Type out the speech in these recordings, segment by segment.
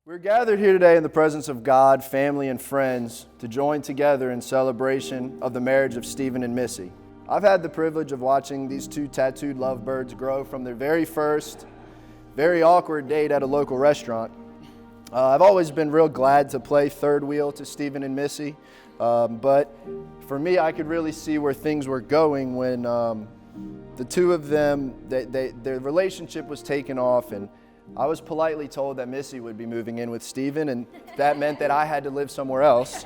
We're gathered here today in the presence of God, family, and friends to join together in celebration of the marriage of Stephen and Missy. I've had the privilege of watching these two tattooed lovebirds grow from their very first, very awkward date at a local restaurant. I've always been real glad to play third wheel to Stephen and Missy, but for me, I could really see where things were going when the two of them, their relationship was taken off, and I was politely told that Missy would be moving in with Stephen, and that meant that I had to live somewhere else.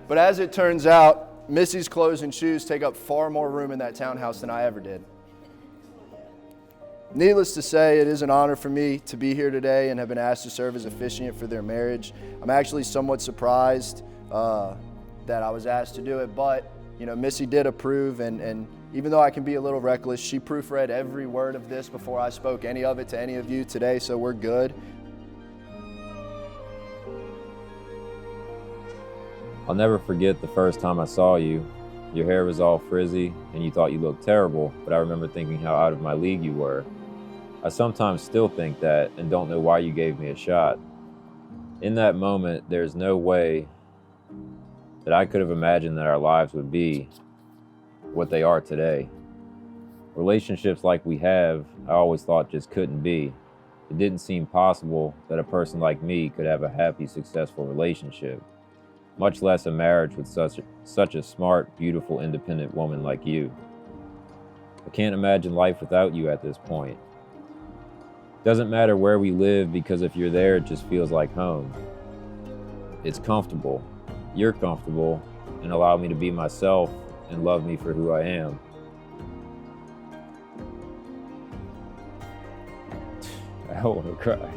But as it turns out, Missy's clothes and shoes take up far more room in that townhouse than I ever did. Needless to say, it is an honor for me to be here today and have been asked to serve as officiant for their marriage. I'm actually somewhat surprised that I was asked to do it, but Missy did approve, and even though I can be a little reckless, she proofread every word of this before I spoke any of it to any of you today, so we're good. I'll never forget the first time I saw you. Your hair was all frizzy and you thought you looked terrible, but I remember thinking how out of my league you were. I sometimes still think that and don't know why you gave me a shot. In that moment, there's no way that I could have imagined that our lives would be what they are today. Relationships like we have, I always thought just couldn't be. It didn't seem possible that a person like me could have a happy, successful relationship, much less a marriage with such a smart, beautiful, independent woman like you. I can't imagine life without you at this point. Doesn't matter where we live, because if you're there, it just feels like home. It's comfortable. You're comfortable and allow me to be myself and love me for who I am. I don't want to cry.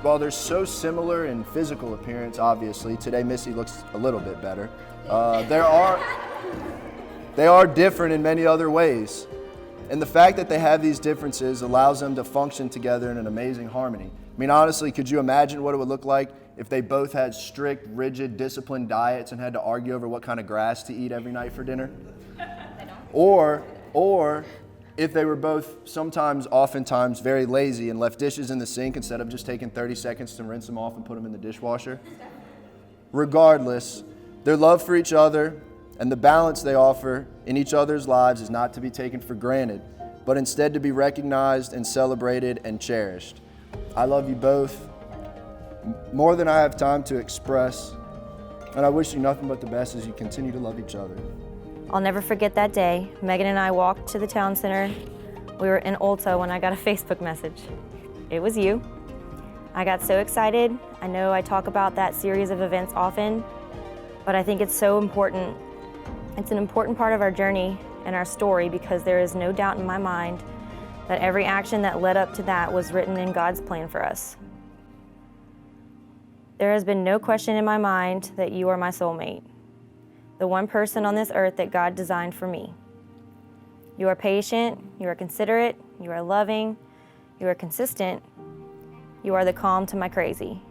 While they're so similar in physical appearance, obviously, today Missy looks a little bit better. They are different in many other ways. And the fact that they have these differences allows them to function together in an amazing harmony. I mean, honestly, could you imagine what it would look like if they both had strict, rigid, disciplined diets and had to argue over what kind of grass to eat every night for dinner? Or if they were both oftentimes very lazy and left dishes in the sink instead of just taking 30 seconds to rinse them off and put them in the dishwasher. Regardless, their love for each other and the balance they offer in each other's lives is not to be taken for granted, but instead to be recognized and celebrated and cherished. I love you both more than I have time to express, and I wish you nothing but the best as you continue to love each other. I'll never forget that day. Megan and I walked to the town center. We were in Ulta when I got a Facebook message. It was you. I got so excited. I know I talk about that series of events often, but I think it's so important. It's an important part of our journey and our story, because there is no doubt in my mind that every action that led up to that was written in God's plan for us. There has been no question in my mind that you are my soulmate, the one person on this earth that God designed for me. You are patient, you are considerate, you are loving, you are consistent, you are the calm to my crazy.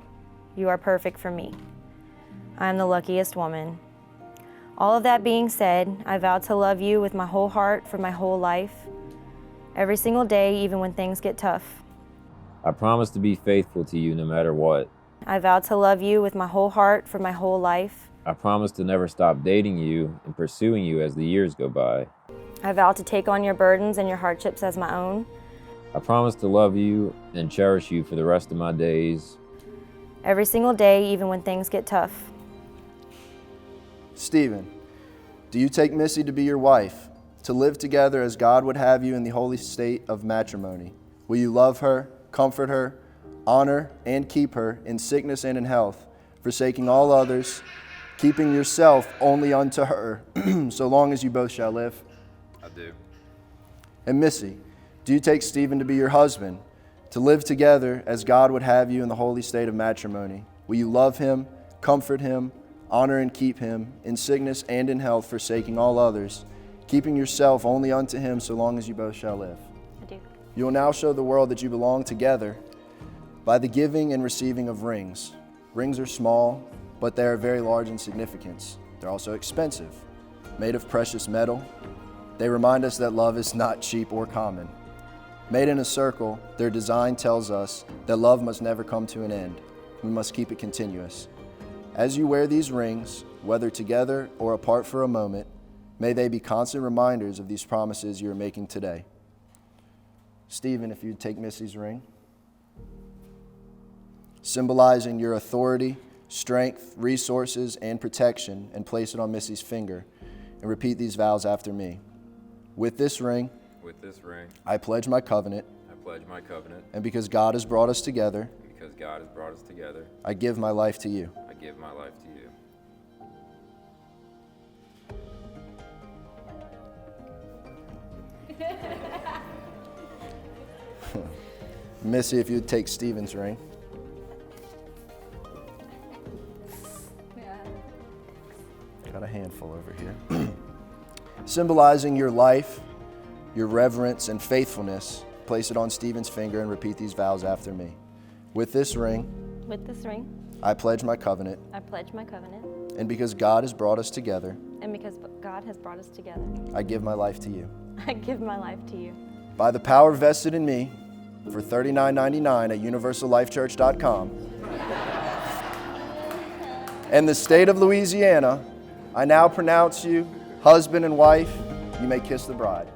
You are perfect for me. I am the luckiest woman. All of that being said, I vow to love you with my whole heart for my whole life, every single day, even when things get tough. I promise to be faithful to you no matter what. I vow to love you with my whole heart for my whole life. I promise to never stop dating you and pursuing you as the years go by. I vow to take on your burdens and your hardships as my own. I promise to love you and cherish you for the rest of my days. Every single day, even when things get tough. Stephen, do you take Missy to be your wife, to live together as God would have you in the holy state of matrimony? Will you love her, comfort her, honor and keep her in sickness and in health, forsaking all others, keeping yourself only unto her, so long as you both shall live? I do. And Missy, do you take Stephen to be your husband, to live together as God would have you in the holy state of matrimony? Will you love him, comfort him, honor and keep him in sickness and in health, forsaking all others, keeping yourself only unto him, so long as you both shall live? I do. You will now show the world that you belong together by the giving and receiving of rings. Rings are small, but they are very large in significance. They're also expensive, made of precious metal. They remind us that love is not cheap or common. Made in a circle, their design tells us that love must never come to an end. We must keep it continuous. As you wear these rings, whether together or apart for a moment, may they be constant reminders of these promises you are making today. Stephen, if you'd take Missy's ring, symbolizing your authority, strength, resources, and protection, and place it on Missy's finger, and repeat these vows after me. With this ring, I pledge my covenant, and because God has brought us together, I give my life to you. Missy, if you'd take Stephen's ring. Got a handful over here. Symbolizing your life, your reverence, and faithfulness, place it on Stephen's finger and repeat these vows after me. With this ring, I pledge my covenant, and because God has brought us together, I give my life to you. By the power vested in me for $39.99 at universallifechurch.com and the state of Louisiana, I now pronounce you husband and wife. You may kiss the bride.